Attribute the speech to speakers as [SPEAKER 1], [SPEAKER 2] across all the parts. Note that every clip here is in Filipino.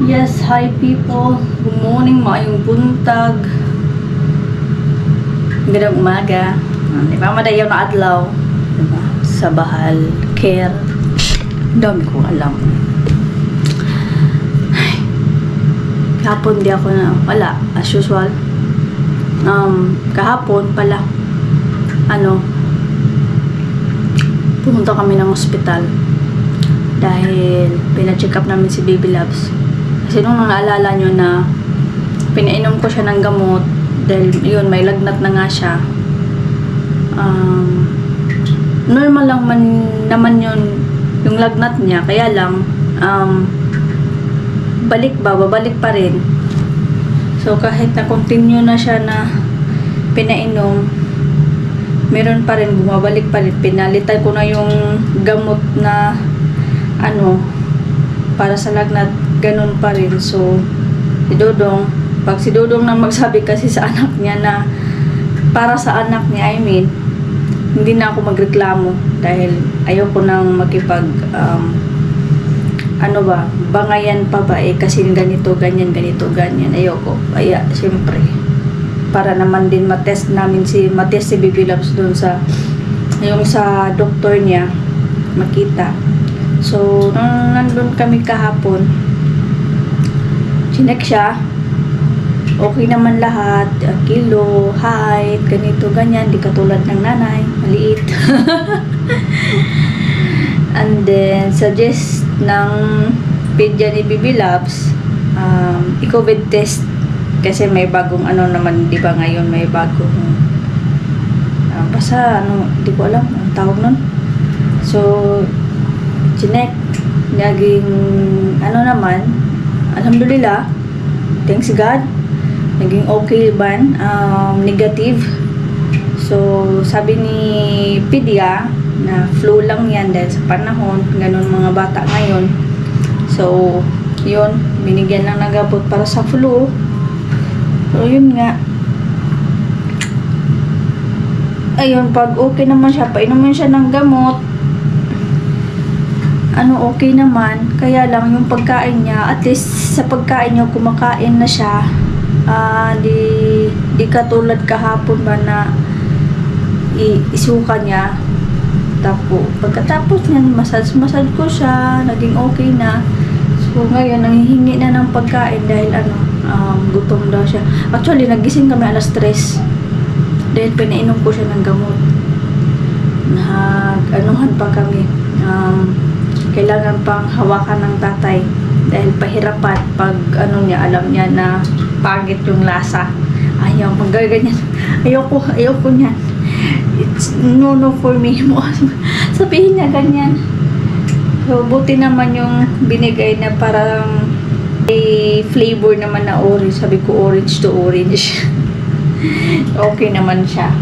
[SPEAKER 1] Yes, hi people. Good morning, maayong buntag. Gandang umaga. Diba, madayaw na adlaw. Diba? Sa Bahal, Care. Dami kong alam. Ay. Kahapon di ako na, wala, as usual. Kahapon pala, pumunta kami ng ospital. Dahil pina-check up namin si Baby Loves. Kasi nung naalala nyo na pinainom ko siya ng gamot dahil yun, may lagnat na nga siya. Normal lang naman yun yung lagnat niya, kaya lang babalik pa rin. So kahit na continue na siya na pinainom, meron pa rin, bumabalik pa rin. Pinalitan ko na yung gamot na para sa lagnat, ganun pa rin. So pag si Dodong na magsabi kasi sa anak niya na para sa anak niya, hindi na ako magreklamo dahil ayoko nang makipag bangayan pa ba kasi ganito, ganyan, ayoko. Kaya siyempre para naman din matest si Baby Loves doon sa doktor niya, makita. So nung nandun kami kahapon, chinek siya, okay naman lahat, kilo, height, ganito, ganyan, di katulad ng nanay, maliit. And then suggest ng pedya ni Baby Loves, i-COVID test kasi may bagong naman, di ba ngayon may bagong di ko alam ang tawag nun. So chinek, naging naman, alhamdulillah, thanks God, naging okay ban, negative. So sabi ni pedya na flu lang yan dahil sa panahon, ganun mga bata ngayon. So yun, binigyan lang nagabot para sa flu. So yun nga, ayun, pag okay naman siya, painumin siya ng gamot, okay naman. Kaya lang yung pagkain niya, at least sa pagkain niya kumakain na siya. Di katulad kahapon ba na isuka niya. Pagkatapos niyan, massage ko siya, naging okay na. So ngayon nanghihingi na ng pagkain dahil gutom daw siya. Actually nagising kami alas 3 dahil pinainom ko siya ng gamot. Nag-anuhan pa kami, kailangan pang hawakan ng tatay dahil pahirapan pag alam niya na pagit yung lasa. Ayaw magaganyan. Ayoko niyan. It's no for me. Sabihin niya ganyan. So buti naman yung binigay na parang flavor naman na orange. Sabi ko orange to orange. Okay naman siya.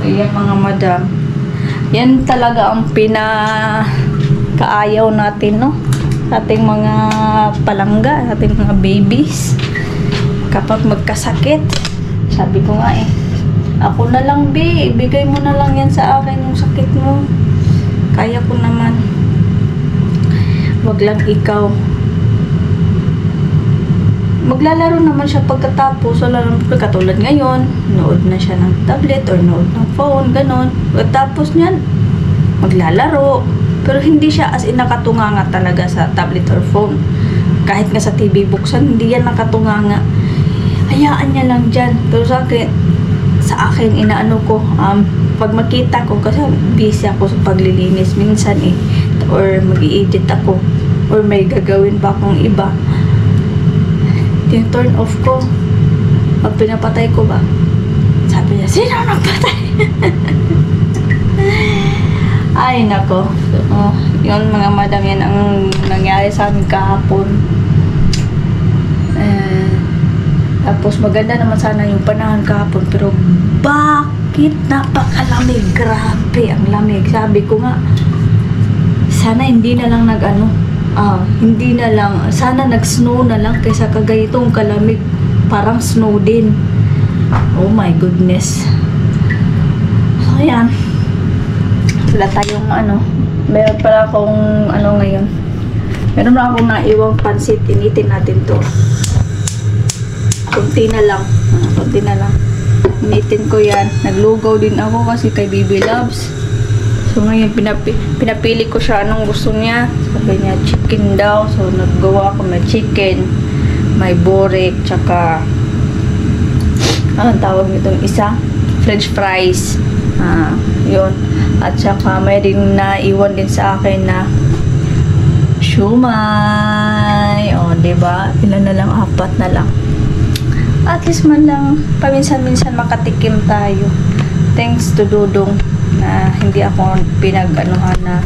[SPEAKER 1] Ayan mga madam, yan talaga ang kaayaw natin, no? Ating mga palangga, ating mga babies. Kapag magkasakit, sabi ko nga ako na lang, ibigay mo na lang yan sa akin yung sakit mo. Kaya ko naman. Wag lang ikaw. Maglalaro naman siya pagkatapos. Wala naman katulad ngayon. Nood na siya ng tablet or nood ng phone, ganon. Pagkatapos niyan, maglalaro. Pero hindi siya as in nakatunganga talaga sa tablet or phone. Kahit nga sa TV buksan, hindi yan nakatunganga. Hayaan niya lang dyan. Pero sa akin, ko, pag makita ko, kasi busy ako sa paglilinis minsan or mag-i-edit ako, or may gagawin pa akong iba, yung turn off ko. Pag pinapatay ko ba, sabi niya, sino nagpatay? Ay nako. So, yun mga madam, yan ang nangyari sa amin kahapon. Tapos maganda naman sana yung panahon kahapon, pero bakit napakalamig? Grabe ang lamig. Sabi ko nga, sana hindi na lang sana nag-snow na lang kaysa kagayitong kalamig, parang snow din. Oh my goodness. So yan, wala tayong meron pala akong ngayon, Meron na akong naiwang pansit. Initin natin to. Kunti na lang. Kunti na lang. Initin ko yan. Naglugaw din ako kasi kay Baby Loves. So ngayon, pinapili ko siya anong gusto niya. Sabi niya, chicken daw. So naggawa ako may chicken, may borek, tsaka anong tawag nitong isa? French fries. Yun. At saka may rin na iwan din sa akin na shumai. O, diba? Ilan na lang? 4 na lang. At least man lang, paminsan-minsan makatikim tayo. Thanks to Dudong na hindi ako pinag-anuhan na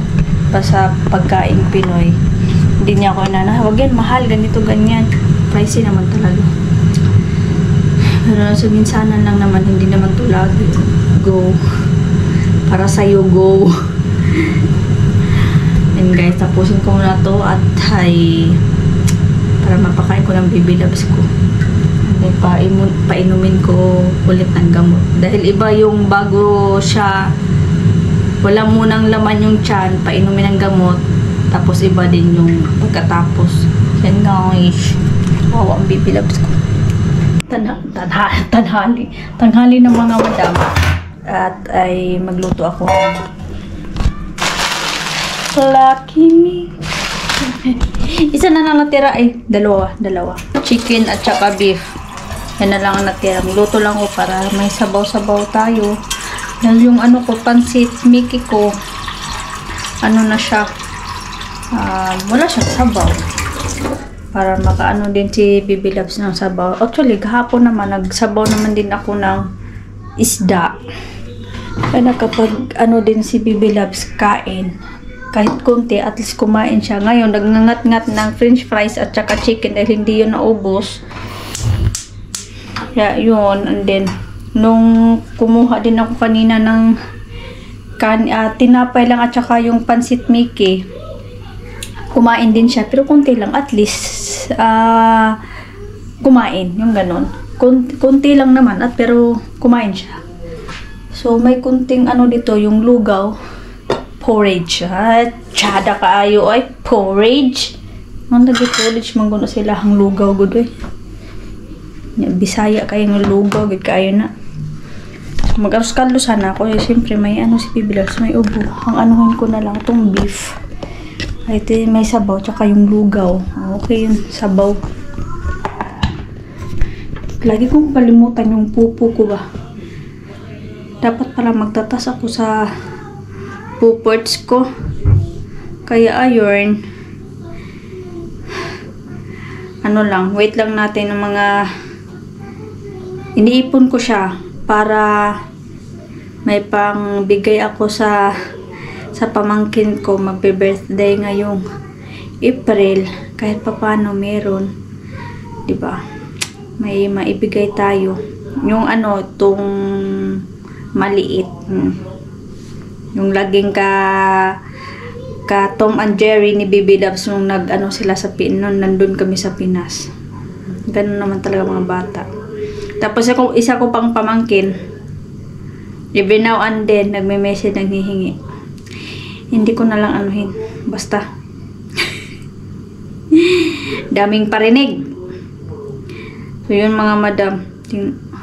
[SPEAKER 1] pa sa pagkain Pinoy. Hindi niya ako huwag yan, mahal, ganito, ganyan. Pricey naman talaga. Pero sa minsanan lang naman, hindi naman tulad. Go. Para sa'yo, go. And guys, tapusin ko na to at para mapakain ko ng Baby Loves ko. Painumin ko ulit ng gamot. Dahil iba yung bago siya, wala munang laman yung tiyan, painumin ng gamot, tapos iba din yung pagkatapos. Yan guys. Wow, ang Baby Loves ko. Tanghali ng mga madam. At ay magluto ako. Lucky me. Isa na lang natira dalawa. Chicken at saka beef. Yan na lang ang natira. Magluto lang ko para may sabaw-sabaw tayo. Dahil yung ko, pansit Mickey ko, na siya, wala siyang sabaw. Para makaano din si Baby Loves ng sabaw. Actually, kahapon naman, nagsabaw naman din ako ng isda. Kaya kapag din si Baby Loves kain, kahit konti, at least kumain siya. Ngayon, nagngangat-ngat ng french fries at saka chicken dahil hindi yun naubos. Kaya yun, and then, nung kumuha din ako kanina ng tinapay lang at saka yung pansit Mickey, kumain din siya, pero konti lang, at least, kumain, yung ganon. Konti lang naman, pero kumain siya. So, may kunting dito, yung lugaw, porridge. Tsada kaayo ay porridge. Ang lagi porridge, mangguno sila ang lugaw, good Bisaya kayo ng lugaw, good kayo na. So, mag-arus-kaldo sana ako. Siyempre, may si Baby Loves, may ubo. Ang anuhin ko na lang, itong beef. Ito may sabaw, tsaka yung lugaw. Okay yun, sabaw. Lagi kong kalimutan yung pupo ko ba. Dapat pala magtatas ako sa puports ko. Kaya ayun. Wait lang natin ng mga iniipon ko siya para may pang bigay ako sa pamangkin ko. Magbe-birthday ngayong April. Kahit papaano meron. Diba? May maibigay tayo. Yung tong maliit. Yung laging ka Tom and Jerry ni Baby Loves nung sila sa nandun kami sa Pinas. Ganun naman talaga mga bata. Tapos isa ko pang pamangkin. Every now and then nagme-message, naghihingi. Hindi ko na lang anuhin. Basta. Daming parinig. So yun mga madam.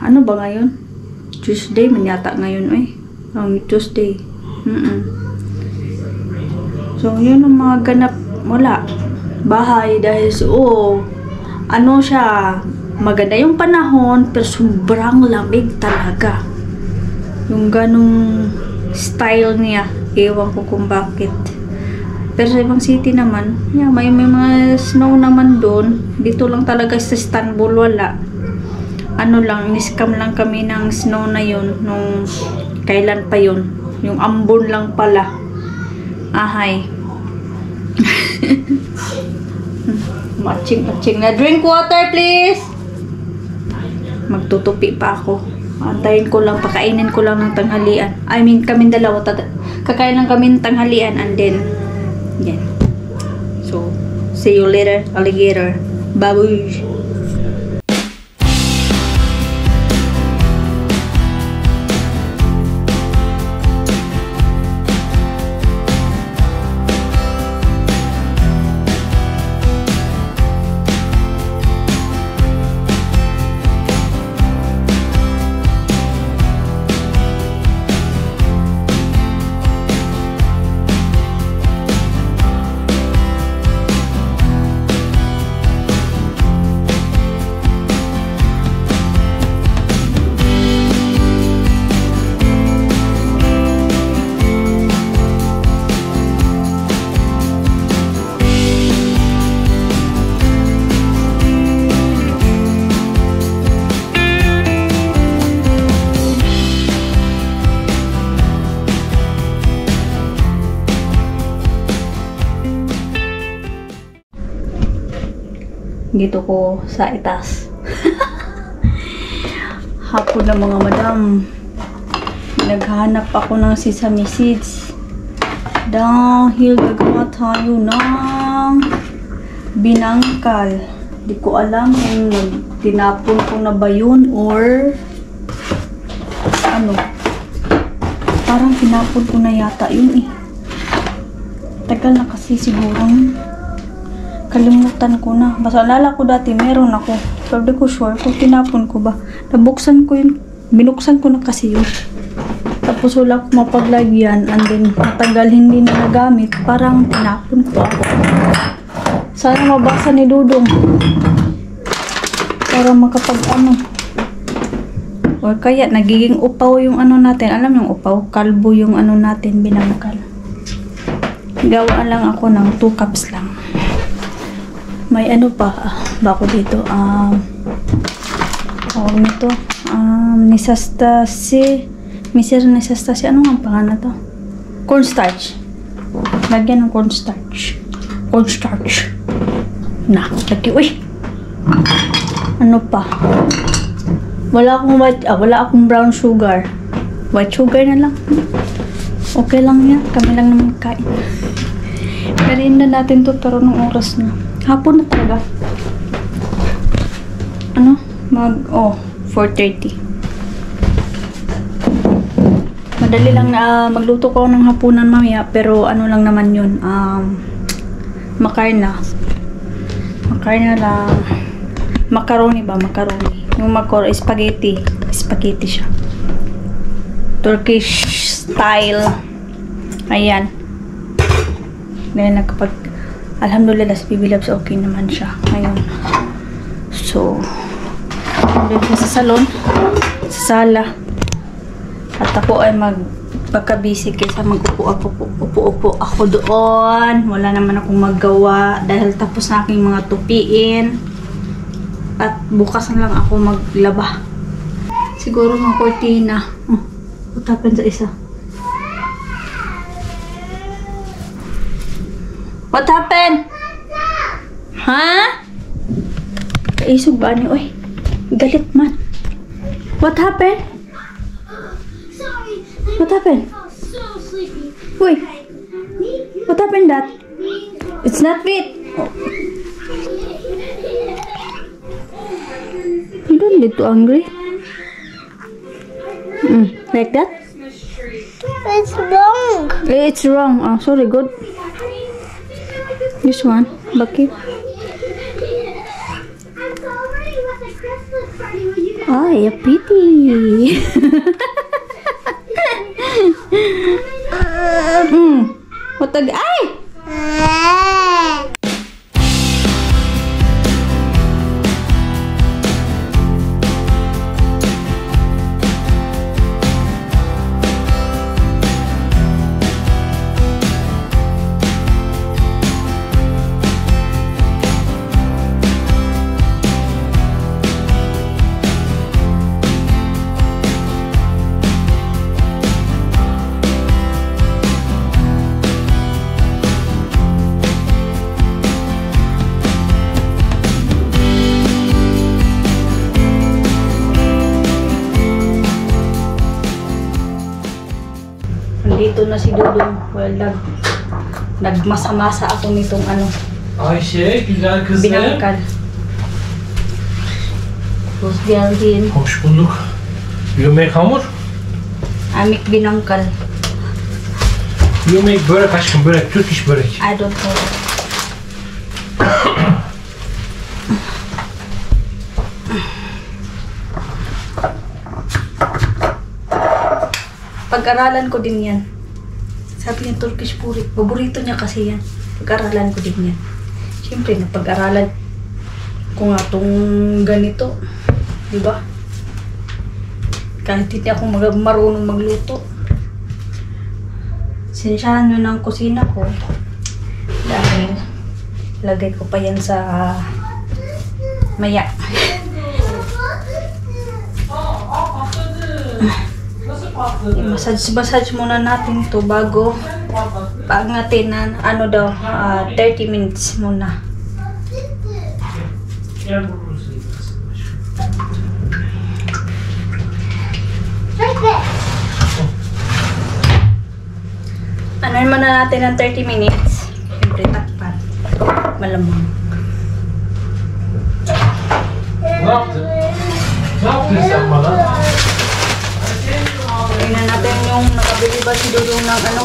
[SPEAKER 1] Ano ba ngayon? Tuesday man yata ngayon Tuesday. So yun ang mga ganap. Wala. Bahay dahil siya, maganda yung panahon pero sobrang lamig talaga. Yung ganong style niya, ewan ko kung bakit. Pero sa ibang city naman, may mga snow naman doon. Dito lang talaga sa Istanbul wala. Niskam lang kami ng snow na yun nung kailan pa yun. Yung ambon lang pala. Ahay. Matching na. Drink water, please. Magtutupi pa ako. Antayin ko lang, pakainin ko lang ng tanghalian. I mean, kaming dalawa. Kakain lang kami ng tanghalian and then, yan. So, see you later, alligator. Babush. Dito ko sa itas. Hapon na mga madam. Naghanap ako ng sesame seeds. Dahil gagawa tayo ng binangkal. Di ko alam kung tinapon ko na ba yun or ano. Parang tinapon ko na yata yun eh. Tagal na kasi siguro. Kalimutan ko na. Basta alala ko dati meron ako. Pero di ko sure kung tinapon ko ba. Nabuksan ko yun. Binuksan ko na kasi yun. Tapos wala ko mapaglagyan. And then matagal hindi na nagamit. Parang tinapon ko ako. Sana mabasa ni Dudong. Para makapag ano. O kaya nagiging upaw yung ano natin. Alam yung upaw? Kalbo yung ano natin. Binangkal. Gawa lang ako ng 2 cups lang. May ano pa ba ako dito? Tawag nito. Mr. Nisastasi. Ano nga ang pangalan to? Cornstarch. Lagyan ng cornstarch. Cornstarch. Na. Lagi. Uy! Ano pa? Wala akong brown sugar. White sugar na lang. Okay lang yan. Kami lang naman kain. Merienda natin to pero nung oras na. Hapon na talaga. Ano? 4:30. Madali lang na magluto ko ng hapunan mamaya pero ano lang naman yun. Makarna lang. Macaroni ba? Macaroni. Yung spaghetti. Spaghetti siya. Turkish style. Ayan. Dahil alhamdulillah sa Baby Loves okay naman siya ngayon. So, dito sa salon, sa sala. At ako ay magpaka-busy kaysa mag-upo ako doon. Wala naman akong magawa dahil tapos na aking mga tupiin. At bukas na lang ako maglaba. Siguro mga kortina. Utapan sa isa. What happened? Ha? Kaisog ba niyo? Uy, galit man. What happened? What happened? Uy, what happened that? It's not meat. Oh. You don't need to angry. Like that?
[SPEAKER 2] It's wrong.
[SPEAKER 1] It's wrong. Oh, sorry, good. This one, Bucky. Ay, a pity. What the? Ay! Dito na si Dudong. Well, nagmasa-masa ako nitong ano.
[SPEAKER 3] Ayşe, güzel kızım.
[SPEAKER 1] Binangkal. Hoş geldin.
[SPEAKER 3] Hoş bulduk. You make hamur?
[SPEAKER 1] Amik binangkal.
[SPEAKER 3] You make börek aşkım, börek. Turkish börek.
[SPEAKER 1] I don't know. Pag-aralan ko din yan. Sabi niya Turkish purik. Paborito niya kasi yan. Pag-aralan ko din yan. Siyempre, napag-aralan ko nga itong ganito. Diba? Kahit hindi ako marunong magluto. Sinsyahan nyo ng kusina ko. Dahil lagay ko pa yan sa maya. I-massage muna natin to bago paangatin na ano daw 30 minutes muna.
[SPEAKER 3] Gel burası.
[SPEAKER 2] Like this.
[SPEAKER 1] Ano naman na natin ng 30 minutes. Siyempre, takpan. Malamang.
[SPEAKER 3] Ne yaptın? Ne yaptın sen bana?
[SPEAKER 1] Tingnan natin yung nakabili ba si Dudong ng ano.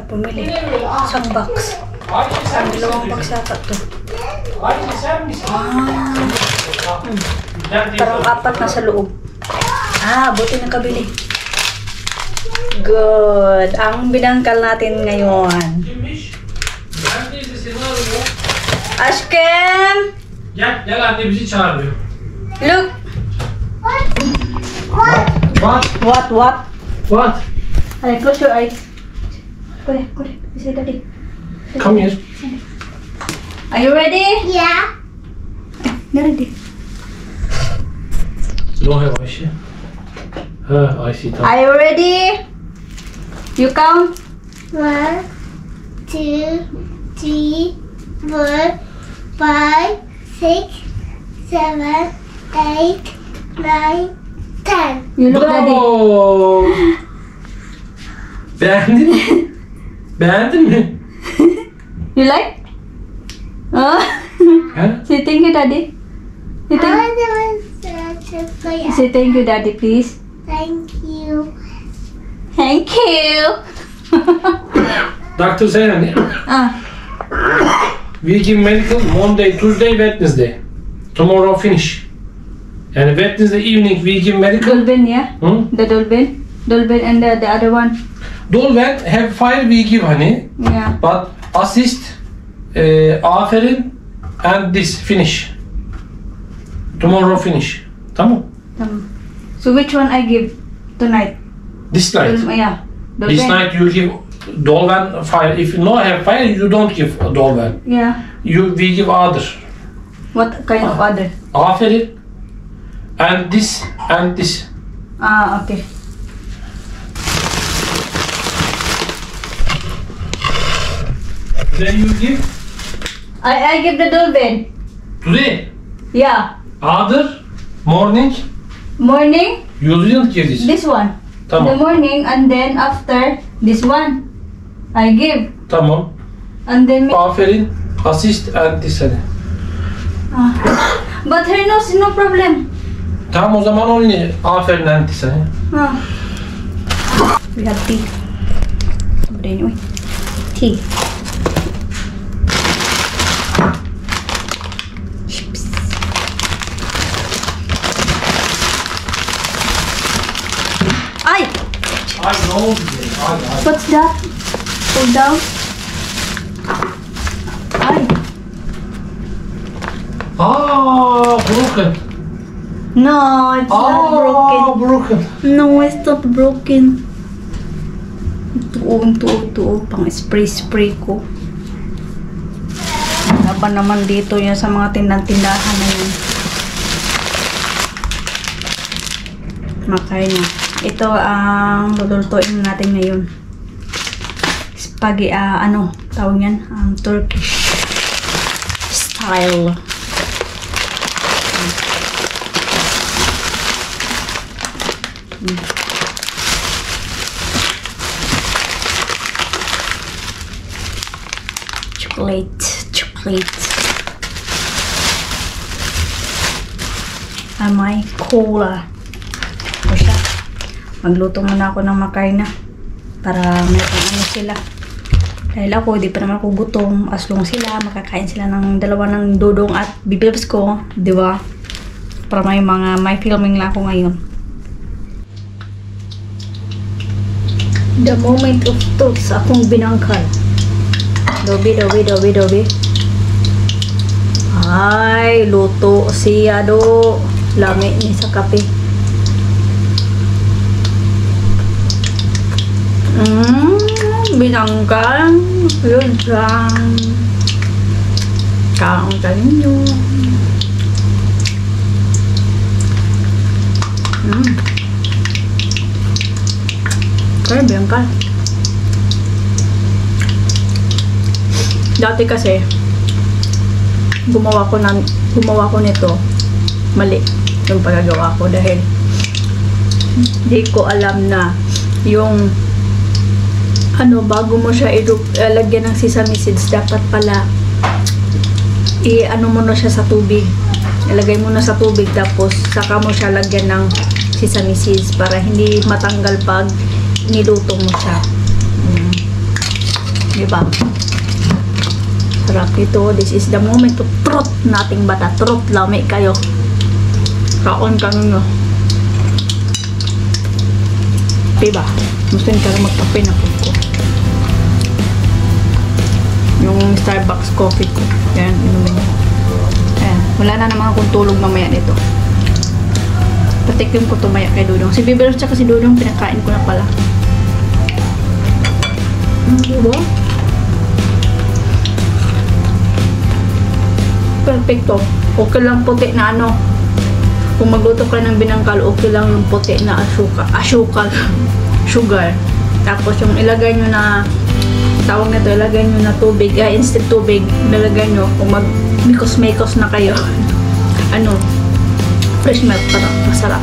[SPEAKER 1] Pumili. Isang box.
[SPEAKER 3] Ayşe sen
[SPEAKER 1] Ang
[SPEAKER 3] misin?
[SPEAKER 1] dalawang box yata to.
[SPEAKER 3] Ayşe sen misin? Gel diye
[SPEAKER 1] Parang apat na sa loob. Buti nakabili. Good. Ang binangkal natin ngayon.
[SPEAKER 3] Kimmiş? Ben teyze seni arıyor.
[SPEAKER 1] Aşkım!
[SPEAKER 3] Gel anne bizi çağırıyor.
[SPEAKER 1] Look!
[SPEAKER 3] What?
[SPEAKER 1] What? Hey, close your eyes. Go there. Say daddy.
[SPEAKER 3] Come here.
[SPEAKER 1] Are you ready?
[SPEAKER 2] Yeah.
[SPEAKER 1] Not ready.
[SPEAKER 3] Don't have Ayşe. Ha Ayşe tamam.
[SPEAKER 1] Are you ready? You count?
[SPEAKER 2] 1, 2, 3, 4, 5, 6, 7, 8, 9, 10.
[SPEAKER 1] You look daddy.
[SPEAKER 3] Bravo. Beğendin mi? Beğendin mi?
[SPEAKER 1] You like?
[SPEAKER 3] Ha?
[SPEAKER 1] Say thank you daddy. Say thank you daddy please.
[SPEAKER 2] Thank you.
[SPEAKER 1] Thank you.
[SPEAKER 3] Doctor say ne? We give medical Monday, Tuesday, Wednesday. Tomorrow finish. Yani Wednesday evening we give medical.
[SPEAKER 1] Dolben, yeah? The Dolben and the other one.
[SPEAKER 3] Dolben have fire we give honey.
[SPEAKER 1] Yeah.
[SPEAKER 3] But assist, aferin and this finish. Tomorrow finish. Tamam.
[SPEAKER 1] So which one I give tonight?
[SPEAKER 3] This night.
[SPEAKER 1] Yeah.
[SPEAKER 3] This night you give Dolben fire. If you no have fire, you don't give Dolben.
[SPEAKER 1] Yeah.
[SPEAKER 3] We give other.
[SPEAKER 1] What kind of other?
[SPEAKER 3] Aferin and this and this.
[SPEAKER 1] Okay.
[SPEAKER 3] Then you give
[SPEAKER 1] I give the Dolben.
[SPEAKER 3] today.
[SPEAKER 1] Yeah.
[SPEAKER 3] Other morning.
[SPEAKER 1] Morning,
[SPEAKER 3] You didn't give this.
[SPEAKER 1] this one. The
[SPEAKER 3] Tamam.
[SPEAKER 1] morning and then after this one. I give.
[SPEAKER 3] Tamam.
[SPEAKER 1] And then
[SPEAKER 3] Aferin, assist and this hani.
[SPEAKER 1] but her nose no problem.
[SPEAKER 3] Tamam o zaman onu yine aferin and this hani.
[SPEAKER 1] We have tea. But anyway, tea. Chips. Ay!
[SPEAKER 3] Ay ne oldu? Ay.
[SPEAKER 1] What's that? Hold down. Ay!
[SPEAKER 3] Broken.
[SPEAKER 1] No, it's not broken.
[SPEAKER 3] Broken.
[SPEAKER 1] No, it's not broken. Tuo, pang spray ko. Laban naman dito yan sa mga tindahan na yun. Makain na. Ito ang lulutuin natin ngayon. Spaghetti, tawag yan? Turkish style. Chocolate. May cola. O siya. Magluto muna ako ng makarna para may ano sila. Dahil ako, di pa naman ako gutom. As long sila, makakain sila ng dalawa ng Dudong at bibibs ko. Di ba? Para may filming lang ako ngayon. The moment of truth sa akong binangkal. Dobi. Ay, luto siya do. Lami ni sa kape. Binangkal. Yun lang. Kaon ka ninyo. Kaya binangkal. Dati kasi, gumawa ko nito, mali yung pagagawa ko dahil di ko alam na yung bago mo siya lagyan ng sesame seeds, dapat pala mo na siya sa tubig. Ilagay mo na sa tubig tapos saka mo siya lagyan ng sesame seeds para hindi matanggal pag niluto mo siya. Diba? Sarap ito. This is the moment to trot nating bata. Trot lami kayo. Kaon ka nyo. Diba? Gusto nyo ka magkape na po ko. Yung Starbucks coffee ko. Yan, inumin ko. Ayan. Wala na naman akong tulog mamaya nito. Patikim ko tumaya kay Dudong. Si Bibero tsaka si Dudong pinakain ko na pala. Diba? Perfecto. Okay lang puti na kung magluto ka ng binangkal, okay lang yung puti na sugar. Tapos yung ilagay nyo na tawag na to, ilagay nyo na tubig, instead tubig, ilagay nyo kung mag mikos na kayo fresh milk, masarap.